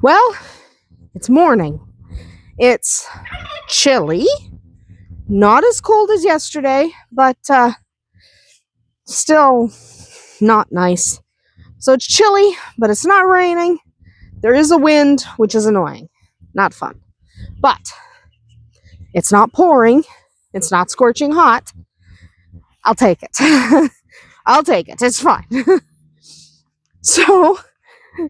Well, it's morning. It's chilly. Not as cold as yesterday, but still not nice. So it's chilly, but it's not raining. There is a wind, which is annoying. Not fun. But it's not pouring. It's not scorching hot. I'll take it. I'll take it. It's fine. So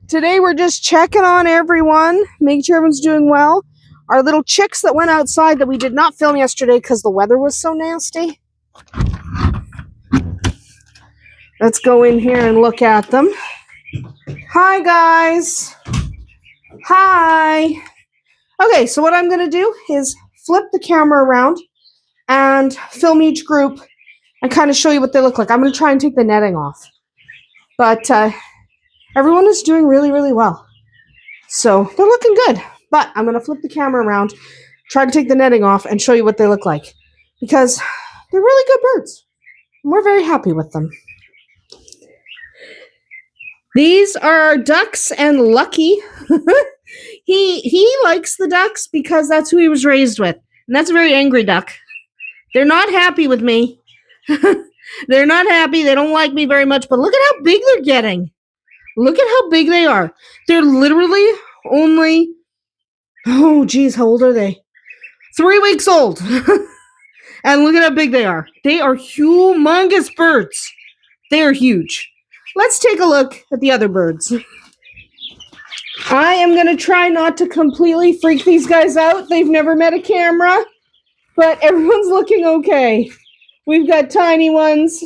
today we're just checking on everyone, making sure everyone's doing well. Our little chicks that went outside that we did not film yesterday because the weather was so nasty. Let's go in here and look at them. Hi, guys. Hi. Okay, so what I'm going to do is flip the camera around and film each group and kind of show you what they look like. I'm going to try and take the netting off. But everyone is doing really, really well. So they're looking good. But I'm going to flip the camera around, try to take the netting off, and show you what they look like. Because they're really good birds. And we're very happy with them. These are Ducks and Lucky. He likes the ducks because that's who he was raised with. And that's a very angry duck. They're not happy with me. They're not happy. They don't like me very much. But look at how big they're getting. Look at how big they are. They're literally only... Oh, geez, how old are they? 3 weeks old. And look at how big they are. They are humongous birds. They are huge. Let's take a look at the other birds. I am going to try not to completely freak these guys out. They've never met a camera, but everyone's looking okay. We've got tiny ones.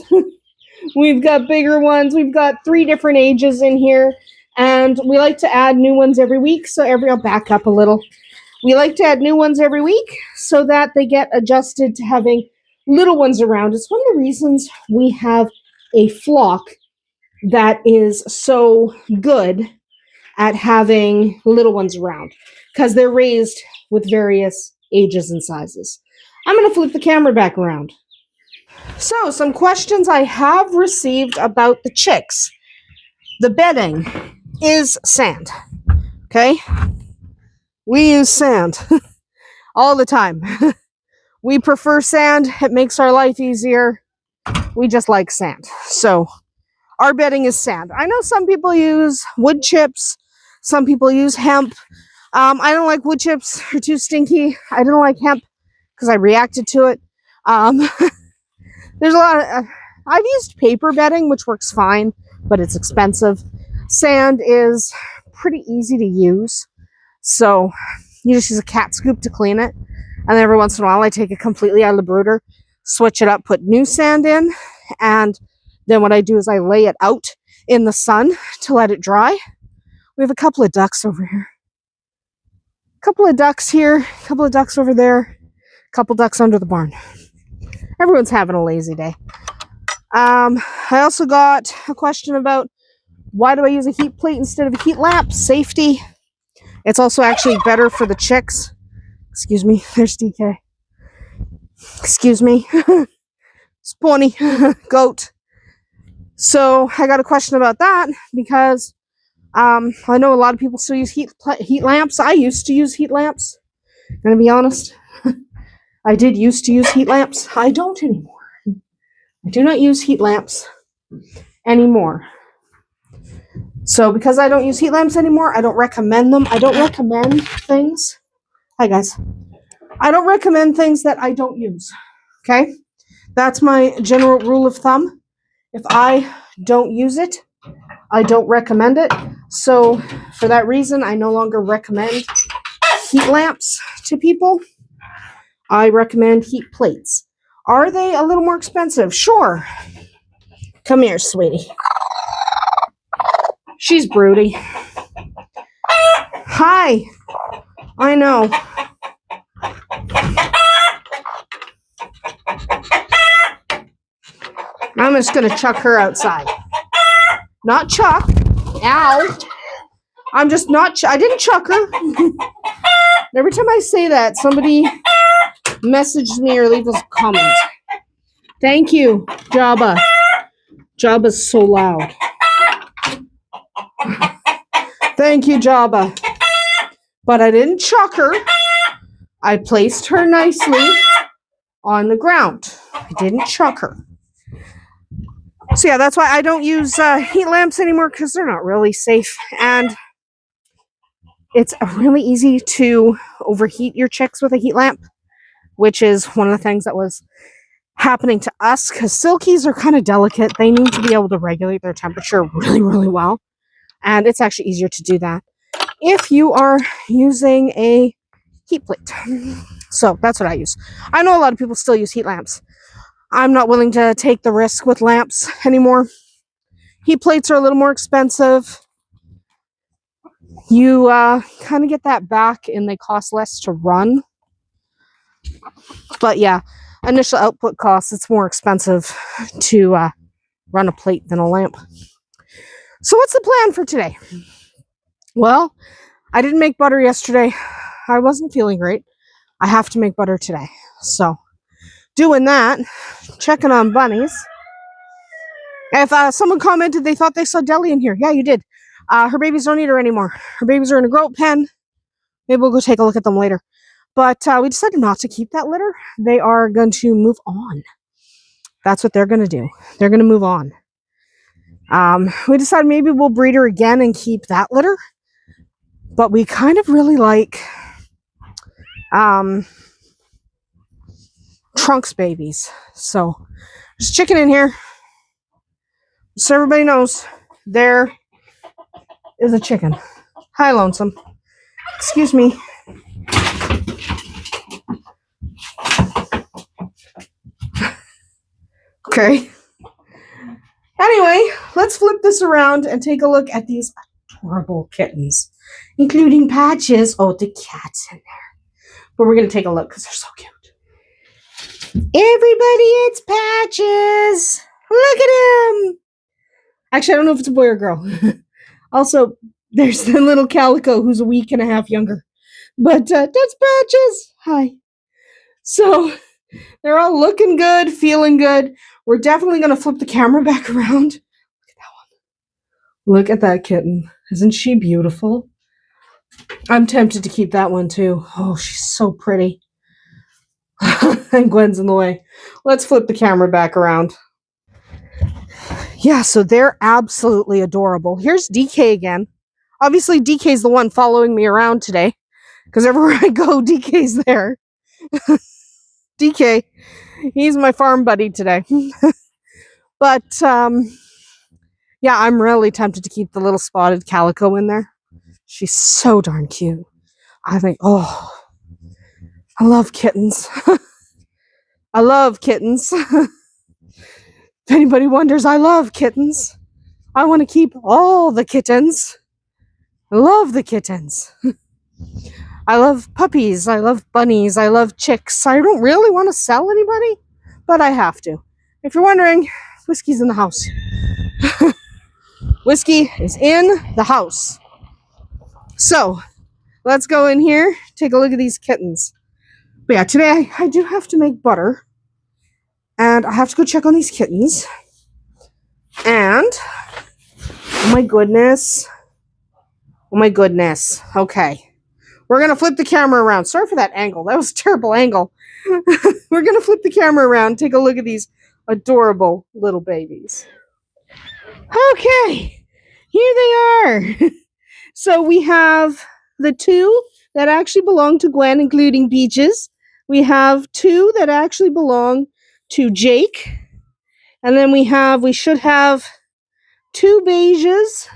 We've got bigger ones. We've got 3 different ages in here. And we like to add new ones every week. So I'll back up a little. We like to add new ones every week so that they get adjusted to having little ones around. It's one of the reasons we have a flock that is so good at having little ones around. Because they're raised with various ages and sizes. I'm going to flip the camera back around. So, some questions I have received about the chicks. The bedding is sand. Okay? We use sand all the time. We prefer sand. It makes our life easier. We just like sand. So, our bedding is sand. I know some people use wood chips. Some people use hemp. I don't like wood chips. They're too stinky. I don't like hemp because I reacted to it. There's a lot of... I've used paper bedding, which works fine, but it's expensive. Sand is pretty easy to use. So you just use a cat scoop to clean it. And then every once in a while, I take it completely out of the brooder, switch it up, put new sand in. And then what I do is I lay it out in the sun to let it dry. We have a couple of ducks over here. A couple of ducks here, a couple of ducks over there, a couple ducks under the barn. Everyone's having a lazy day. I also got a question about why do I use a heat plate instead of a heat lamp? Safety. It's also actually better for the chicks. Excuse me, there's DK. Excuse me. Spawny. Goat. So I got a question about that because I know a lot of people still use heat lamps. I used to use heat lamps. I'm gonna be honest. I did used to use heat lamps. I don't anymore. I do not use heat lamps anymore. So because I don't use heat lamps anymore, I don't recommend them. I don't recommend things. Hi, guys. I don't recommend things that I don't use. Okay? That's my general rule of thumb. If I don't use it, I don't recommend it. So for that reason, I no longer recommend heat lamps to people. I recommend heat plates. Are they a little more expensive? Sure. Come here, sweetie. She's broody. Hi. I know. I'm just going to chuck her outside. Not chuck. Ow. I'm just not... I didn't chuck her. Every time I say that, somebody messages me or leaves a comment. Thank you, Jabba. Jabba's so loud. Thank you, Jabba. But I didn't chuck her. I placed her nicely on the ground. I didn't chuck her. So yeah, that's why I don't use heat lamps anymore, because they're not really safe. And it's really easy to overheat your chicks with a heat lamp, which is one of the things that was happening to us, because silkies are kind of delicate. They need to be able to regulate their temperature really, really well. And it's actually easier to do that if you are using a heat plate. So that's what I use. I know a lot of people still use heat lamps. I'm not willing to take the risk with lamps anymore. Heat plates are a little more expensive. You kind of get that back and they cost less to run. But yeah, initial output costs, it's more expensive to run a plate than a lamp. So what's the plan for today? Well, I didn't make butter yesterday. I wasn't feeling great. I have to make butter today. So doing that, checking on bunnies. If someone commented they thought they saw Deli in here. Yeah, you did. Her babies don't eat her anymore. Her babies are in a grow pen. Maybe we'll go take a look at them later. But we decided not to keep that litter. They are going to move on. That's what they're going to do. They're going to move on. We decided maybe we'll breed her again and keep that litter. But we kind of really like Trunks babies. So there's a chicken in here. So everybody knows there is a chicken. Hi, Lonesome. Excuse me. Okay. Anyway, let's flip this around and take a look at these adorable kittens, including Patches. Oh, the cat's in there. But we're going to take a look because they're so cute. Everybody, it's Patches. Look at him. Actually, I don't know if it's a boy or girl. Also, there's the little Calico who's a week and a half younger. But that's Patches. Hi. So they're all looking good, feeling good. We're definitely going to flip the camera back around. Look at that one. Look at that kitten. Isn't she beautiful? I'm tempted to keep that one too. Oh, she's so pretty. And Gwen's in the way. Let's flip the camera back around. Yeah, so they're absolutely adorable. Here's DK again. Obviously, DK's the one following me around today, because everywhere I go, DK's there. DK, he's my farm buddy today. But, yeah, I'm really tempted to keep the little spotted calico in there. She's so darn cute. I think, oh, I love kittens. I love kittens. If anybody wonders, I love kittens. I want to keep all the kittens. I love the kittens. I love puppies. I love bunnies. I love chicks. I don't really want to sell anybody, but I have to. If you're wondering, Whiskey's in the house. Whiskey is in the house. So, let's go in here, take a look at these kittens. But yeah, today I do have to make butter. And I have to go check on these kittens. And, oh my goodness. Oh my goodness. Okay. We're going to flip the camera around. Sorry for that angle. That was a terrible angle. We're going to flip the camera around, take a look at these adorable little babies. Okay. Here they are. So we have the two that actually belong to Gwen, including Peaches. We have two that actually belong to Jake. And then we should have two beiges.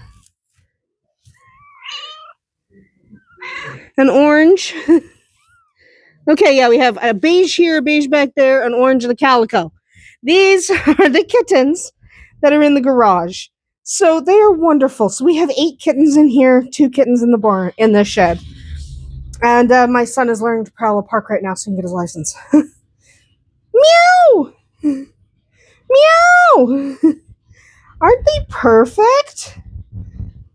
An orange. Okay, yeah, we have a beige here, a beige back there, an orange, and a calico. These are the kittens that are in the garage. So they are wonderful. So we have 8 kittens in here, 2 kittens in the barn, in the shed. And my son is learning to parallel park right now so he can get his license. Meow! Meow! Aren't they perfect?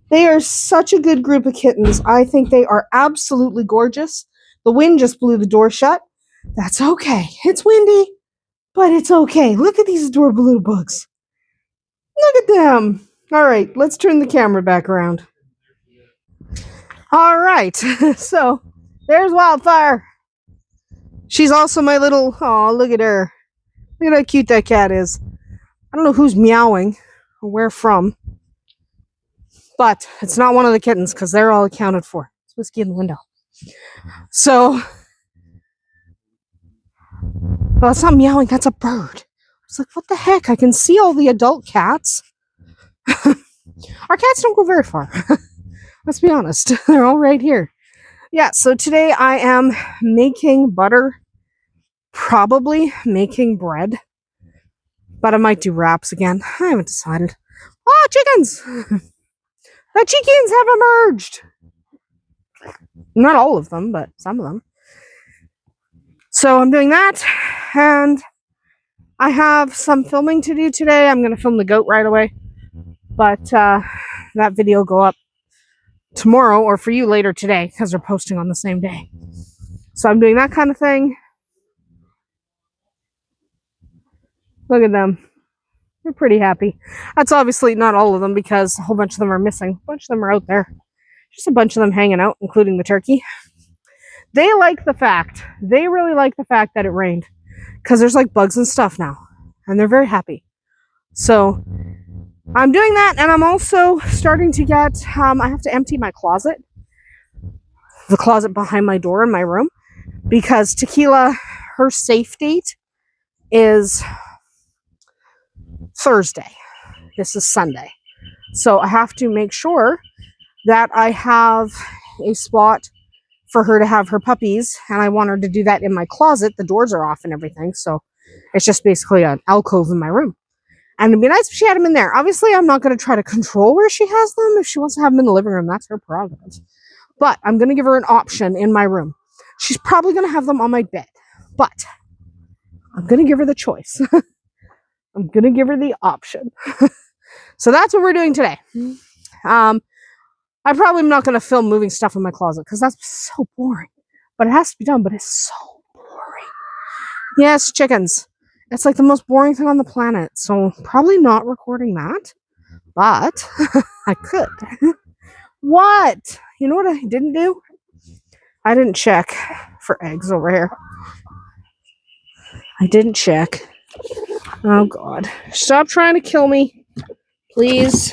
They are such a good group of kittens. I think they are absolutely gorgeous. The wind just blew the door shut. That's okay. It's windy, but it's okay. Look at these adorable little bugs. Look at them. All right, let's turn the camera back around. All right. So there's Wildfire. She's also my little, oh, look at her. Look at how cute that cat is. I don't know who's meowing or where from, but it's not one of the kittens because they're all accounted for. It's Whiskey in the window. So, well, it's not meowing, that's a bird. It's like, what the heck? I can see all the adult cats. Our cats don't go very far. Let's be honest. They're all right here. Yeah, so today I am making butter, probably making bread, but I might do wraps again. I haven't decided. Oh, chickens! The chickens have emerged! Not all of them, but some of them. So I'm doing that, and I have some filming to do today. I'm going to film the goat right away, but that video will go up tomorrow, or for you later today, because they're posting on the same day. So I'm doing that kind of thing. Look at them. They're pretty happy. That's obviously not all of them, because a whole bunch of them are missing. A bunch of them are out there. Just a bunch of them hanging out, including the turkey. They really like the fact that it rained, because there's like bugs and stuff now, and they're very happy. So I'm doing that, and I'm also starting to get, I have to empty my closet, the closet behind my door in my room, because Tequila, her safe date is Thursday. This is Sunday. So I have to make sure that I have a spot for her to have her puppies, and I want her to do that in my closet. The doors are off and everything, so it's just basically an alcove in my room. And it'd be nice if she had them in there. Obviously, I'm not going to try to control where she has them. If she wants to have them in the living room, that's her prerogative. But I'm going to give her an option in my room. She's probably going to have them on my bed, but I'm going to give her the choice. I'm going to give her the option. So that's what we're doing today. I probably am not going to film moving stuff in my closet, because that's so boring. But it has to be done, but it's so boring. Yes, chickens. It's like the most boring thing on the planet. So probably not recording that. But I could. What? You know what I didn't do? I didn't check for eggs over here. I didn't check. Oh, God. Stop trying to kill me. Please.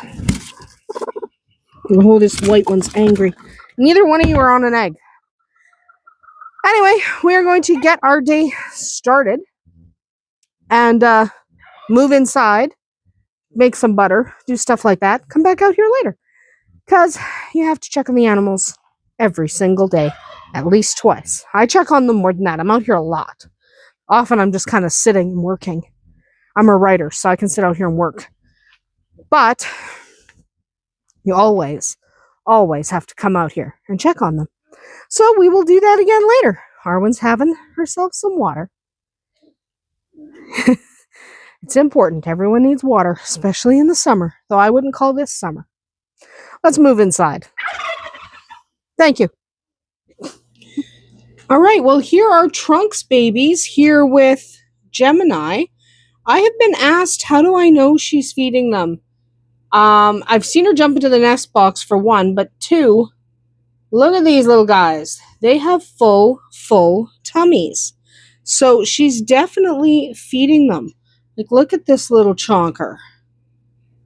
Oh, this white one's angry. Neither one of you are on an egg. Anyway, we are going to get our day started and move inside, make some butter, do stuff like that. Come back out here later, because you have to check on the animals every single day, at least twice. I check on them more than that. I'm out here a lot. Often I'm just kind of sitting and working. I'm a writer, so I can sit out here and work. But you always have to come out here and check on them. So we will do that again later. Harwin's having herself some water. It's important. Everyone needs water, especially in the summer, though I wouldn't call this summer. Let's move inside. Thank you. All right, well, here are Trunks babies here with Gemini. I have been asked, how do I know she's feeding them? I've seen her jump into the nest box for one, but two, look at these little guys. They have full tummies. So she's definitely feeding them. Like, look at this little chonker.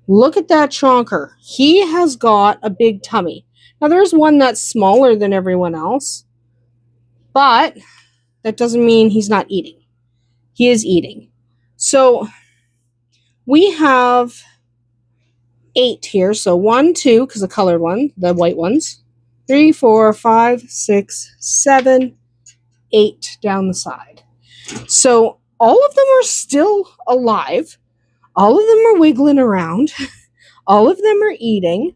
Look at that chonker. He has got a big tummy. Now, there's one that's smaller than everyone else, but that doesn't mean he's not eating. He is eating. So we have 8 here. So 1, 2, because the colored one, the white ones. 3, 4, 5, 6, 7, 8 down the side. So all of them are still alive. All of them are wiggling around. All of them are eating.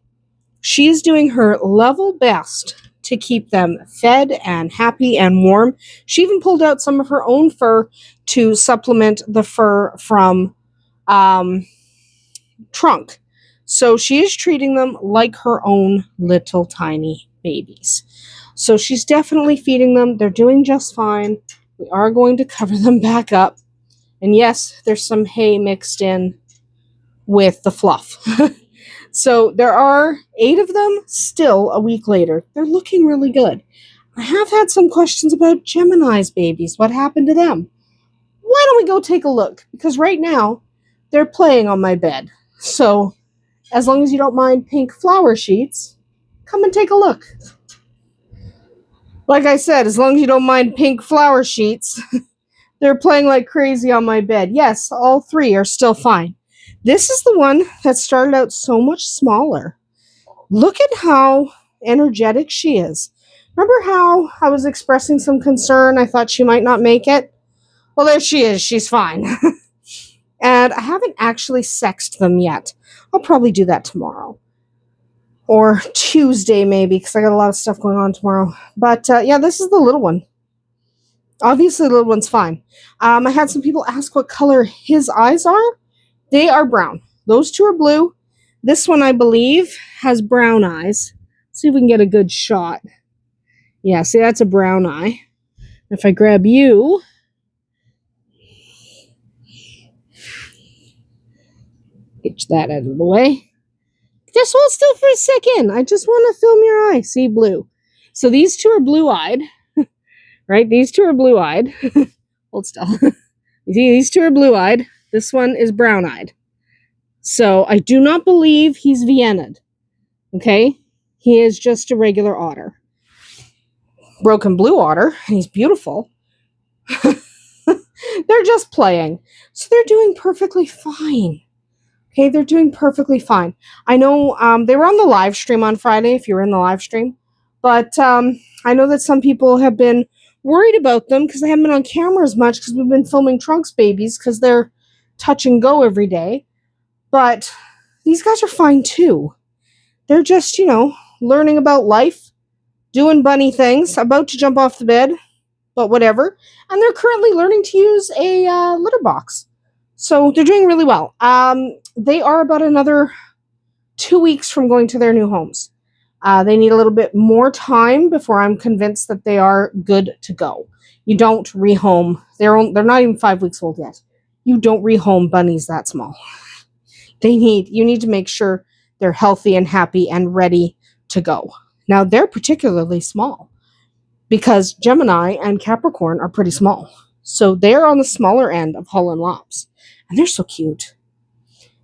She is doing her level best to keep them fed and happy and warm. She even pulled out some of her own fur to supplement the fur from Trunk. So she is treating them like her own little tiny babies. So she's definitely feeding them. They're doing just fine. We are going to cover them back up. And yes, there's some hay mixed in with the fluff. So there are 8 of them still a week later. They're looking really good. I have had some questions about Gemini's babies. What happened to them? Why don't we go take a look? Because right now, they're playing on my bed. So, as long as you don't mind pink flower sheets, come and take a look. Like I said, as long as you don't mind pink flower sheets, they're playing like crazy on my bed. Yes, all 3 are still fine. This is the one that started out so much smaller. Look at how energetic she is. Remember how I was expressing some concern? I thought she might not make it. Well, there she is. She's fine. And I haven't actually sexed them yet. I'll probably do that tomorrow. Or Tuesday, maybe, because I got a lot of stuff going on tomorrow. But, yeah, this is the little one. Obviously, the little one's fine. I had some people ask what color his eyes are. They are brown. Those 2 are blue. This one, I believe, has brown eyes. Let's see if we can get a good shot. Yeah, see, that's a brown eye. If I grab you... Get that out of the way. Just hold still for a second. I just want to film your eye. See, blue. So these 2 are blue-eyed. Right? These 2 are blue-eyed. Hold still. You see, these 2 are blue-eyed. This one is brown-eyed. So I do not believe he's Vienna'd. Okay? He is just a regular otter. Broken blue otter, and he's beautiful. They're just playing. So they're doing perfectly fine. Okay, they're doing perfectly fine. I know they were on the live stream on Friday, if you were in the live stream. But I know that some people have been worried about them because they haven't been on camera as much because we've been filming Trunks babies because they're touch and go every day. But these guys are fine too. They're just, learning about life, doing bunny things, about to jump off the bed, but whatever. And they're currently learning to use a litter box. So they're doing really well. They are about another 2 weeks from going to their new homes. They need a little bit more time before I'm convinced that they are good to go. You don't rehome. They're not even 5 weeks old yet. You don't rehome bunnies that small. You need to make sure they're healthy and happy and ready to go. Now, they're particularly small because Gemini and Capricorn are pretty small. So they're on the smaller end of Holland Lops. And they're so cute.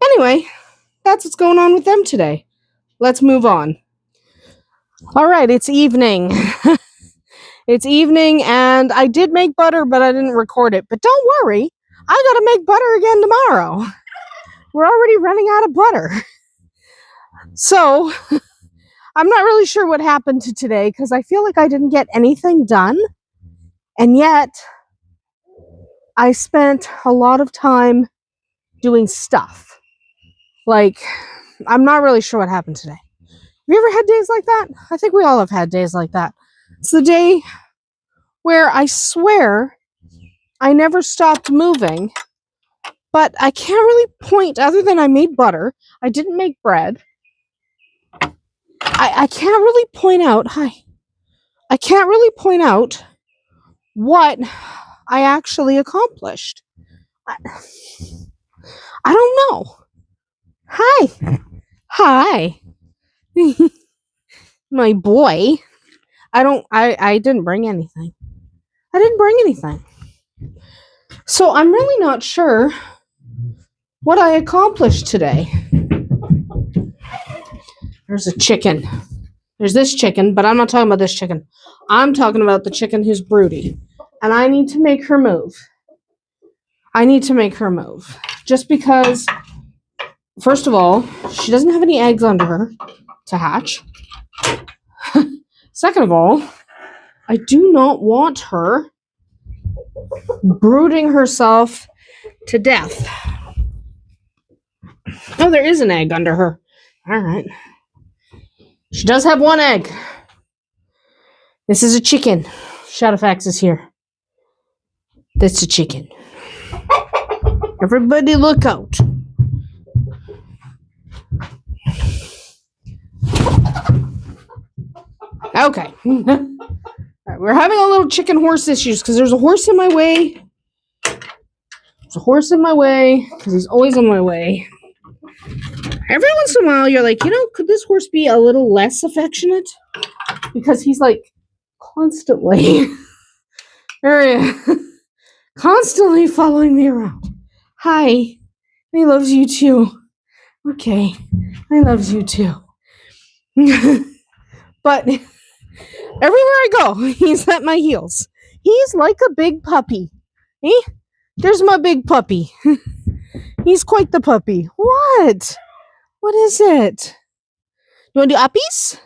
Anyway, that's what's going on with them today. Let's move on. All right, it's evening. It's evening, and I did make butter, but I didn't record it. But don't worry, I got to make butter again tomorrow. We're already running out of butter. So, I'm not really sure what happened to today, because I feel like I didn't get anything done. And yet, I spent a lot of time doing stuff. Like, I'm not really sure what happened today. Have you ever had days like that? I think we all have had days like that. It's the day where I swear I never stopped moving, but I can't really point, other than I made butter. I didn't make bread. I can't really point out, I can't really point out what I actually accomplished. I don't know. Hi. My boy. I didn't bring anything. So I'm really not sure what I accomplished today. There's a chicken. There's this chicken, but I'm not talking about this chicken. I'm talking about the chicken who's broody. And I need to make her move. Just because, first of all, she doesn't have any eggs under her to hatch. Second of all, I do not want her brooding herself to death. Oh, there is an egg under her. All right. She does have one egg. This is a chicken. Shadowfax is here. That's a chicken. Everybody look out. Okay. All right, we're having a little chicken horse issues because there's a horse in my way. There's a horse in my way because he's always in my way. Every once in a while, you're like, could this horse be a little less affectionate? Because he's like constantly, constantly following me around. Hi, he loves you too. Okay, I loves you too. But everywhere I go, he's at my heels. He's like a big puppy. There's my big puppy. He's quite the puppy. What? What is it? You want to do uppies?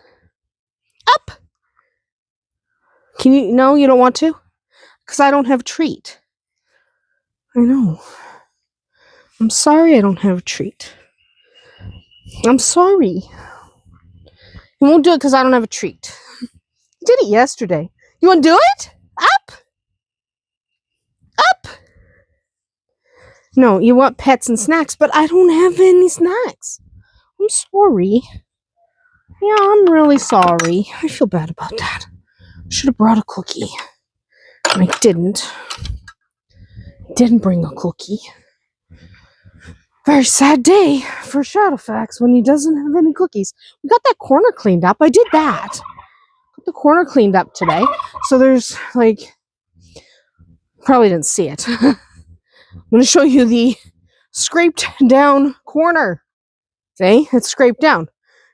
Up. Can you? No, you don't want to? Because I don't have a treat. I know. I'm sorry I don't have a treat. I'm sorry. You won't do it because I don't have a treat. You did it yesterday. You want to do it? Up. Up. No, you want pets and snacks, but I don't have any snacks. I'm sorry. Yeah, I'm really sorry. I feel bad about that. I should have brought a cookie. I didn't. Didn't bring a cookie. Very sad day for Shadowfax when he doesn't have any cookies. We got that corner cleaned up. I did that. Got the corner cleaned up today. So there's probably didn't see it. I'm going to show you the scraped down corner. See? It's scraped down.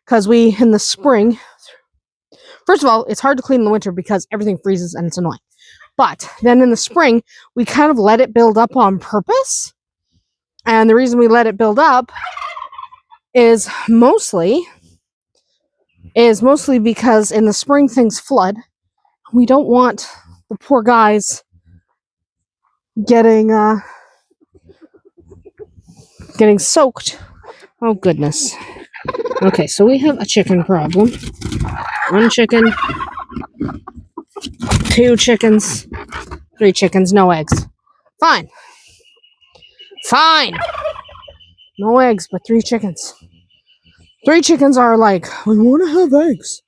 Because in the spring, first of all, it's hard to clean in the winter because everything freezes and it's annoying. But then in the spring, we kind of let it build up on purpose. And the reason we let it build up is mostly because in the spring things flood. We don't want the poor guys getting soaked. Oh goodness. Okay, so we have a chicken problem. 1 chicken, 2 chickens, 3 chickens, no eggs. Fine. No eggs, but 3 chickens. 3 chickens are like, we want to have eggs.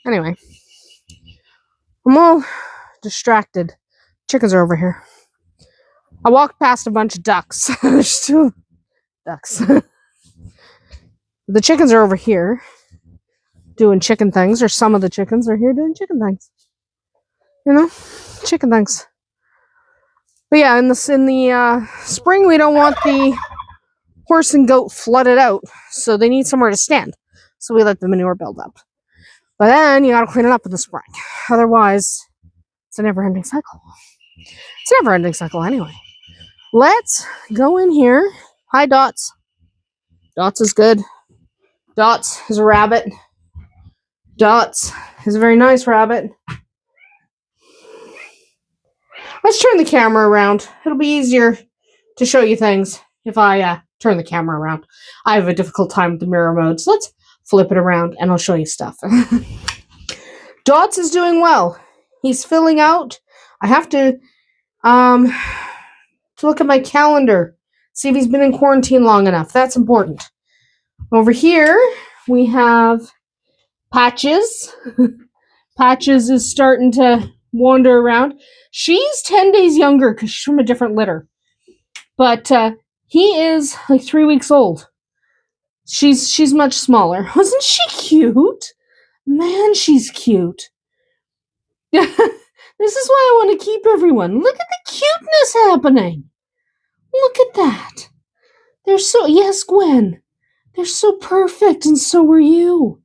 Anyway, I'm all distracted. Chickens are over here. I walked past a bunch of ducks. There's 2 ducks. The chickens are over here doing chicken things, or some of the chickens are here doing chicken things. Chicken things. But yeah, in the spring, we don't want the horse and goat flooded out, so they need somewhere to stand. So we let the manure build up. But then you gotta clean it up in the spring. Otherwise, it's a never-ending cycle. It's a never-ending cycle anyway. Let's go in here. Hi, Dots. Dots is good. Dots is a rabbit. Dots is a very nice rabbit. Let's turn the camera around. It'll be easier to show you things if I turn the camera around. I have a difficult time with the mirror mode, so let's flip it around and I'll show you stuff. Dots is doing well. He's filling out. I have to look at my calendar, see if he's been in quarantine long enough. That's important. Over here, we have Patches. Patches is starting to wander around. She's 10 days younger because she's from a different litter. But he is like 3 weeks old. She's much smaller. Wasn't she cute? Man, she's cute. This is why I want to keep everyone. Look at the cuteness happening. Look at that. Yes, Gwen. They're so perfect, and so are you.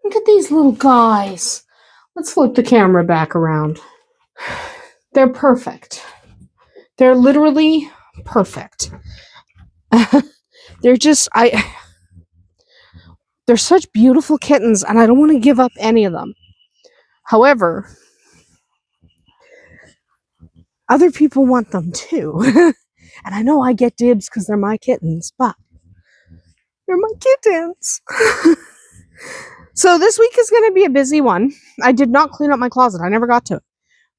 Look at these little guys. Let's flip the camera back around. They're perfect. They're literally perfect. They're such beautiful kittens, and I don't want to give up any of them. However, other people want them too. And I know I get dibs because they're my kittens, but they're my kittens. So this week is going to be a busy one. I did not clean up my closet. I never got to it.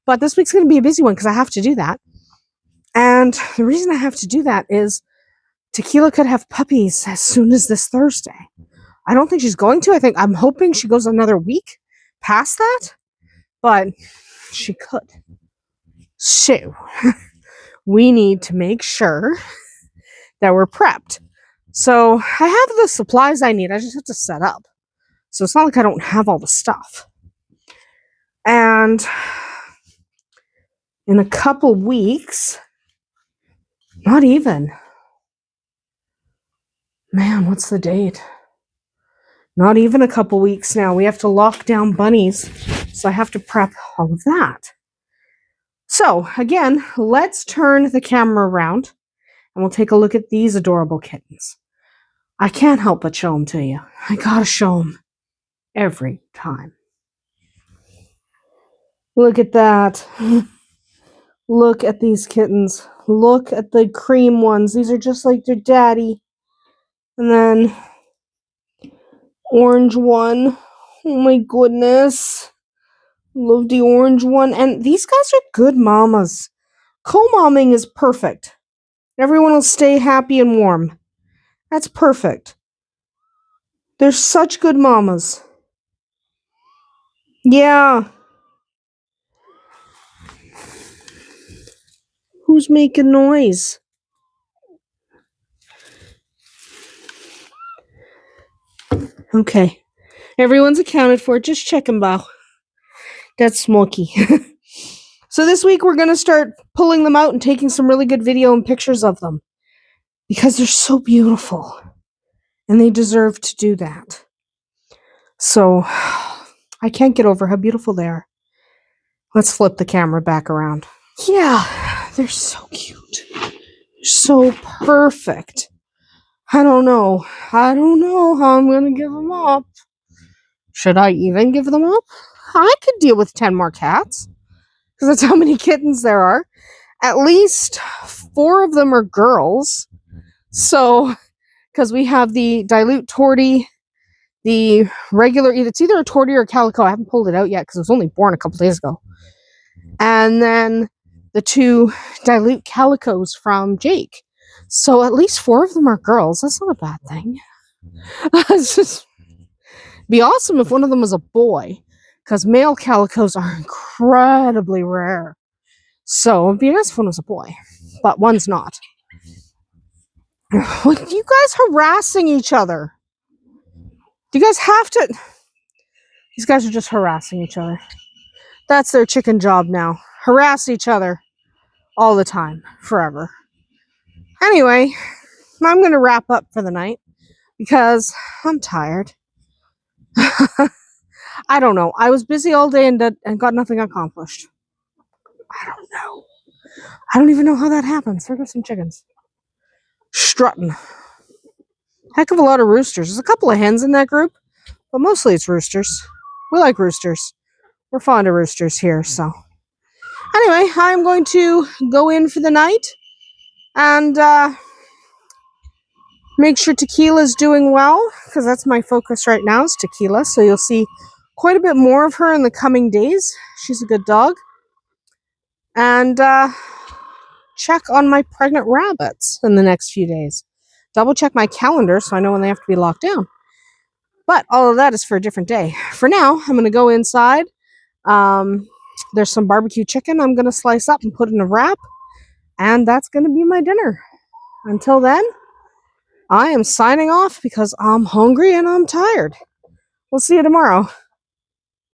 But this week's going to be a busy one because I have to do that. And the reason I have to do that is Tequila could have puppies as soon as this Thursday. I don't think she's going to. I'm hoping she goes another week past that. But she could. So we need to make sure that we're prepped. So I have the supplies I need. I just have to set up. So it's not like I don't have all the stuff. And in a couple weeks, not even. Man, what's the date? Not even a couple weeks now. We have to lock down bunnies. So I have to prep all of that. So again, let's turn the camera around and we'll take a look at these adorable kittens. I can't help but show them to you. I gotta show them every time. Look at that. Look at these kittens. Look at the cream ones. These are just like their daddy. And then orange one. Oh my goodness. Love the orange one. And these guys are good mamas. Co-momming is perfect. Everyone will stay happy and warm. That's perfect. They're such good mamas. Yeah. Who's making noise? Okay. Everyone's accounted for. Just checking, Bow. That's Smokey. So this week we're going to start pulling them out and taking some really good video and pictures of them. Because they're so beautiful. And they deserve to do that. So, I can't get over how beautiful they are. Let's flip the camera back around. Yeah, they're so cute. They're so perfect. I don't know how I'm going to give them up. Should I even give them up? I could deal with 10 more cats. Because that's how many kittens there are. At least 4 of them are girls. So, because we have the dilute tortie, the regular, it's either a tortie or a calico. I haven't pulled it out yet because it was only born a couple days ago. And then the 2 dilute calicos from Jake. So at least 4 of them are girls. That's not a bad thing. It's just be awesome if one of them was a boy, because male calicos are incredibly rare. So it'd be nice if one was a boy, but one's not. What are you guys harassing each other? Do you guys have to? These guys are just harassing each other. That's their chicken job now. Harass each other all the time, forever. Anyway, I'm going to wrap up for the night because I'm tired. I don't know. I was busy all day and got nothing accomplished. I don't know. I don't even know how that happens. There go some chickens. Strutting. Heck of a lot of roosters. There's a couple of hens in that group, but mostly it's roosters. We like roosters. We're fond of roosters here, so. Anyway, I'm going to go in for the night and make sure Tequila's doing well, because that's my focus right now is Tequila. So you'll see quite a bit more of her in the coming days. She's a good dog. And check on my pregnant rabbits in the next few days. Double check my calendar so I know when they have to be locked down. But all of that is for a different day. For now, I'm going to go inside. There's some barbecue chicken I'm going to slice up and put in a wrap. And that's going to be my dinner. Until then, I am signing off because I'm hungry and I'm tired. We'll see you tomorrow.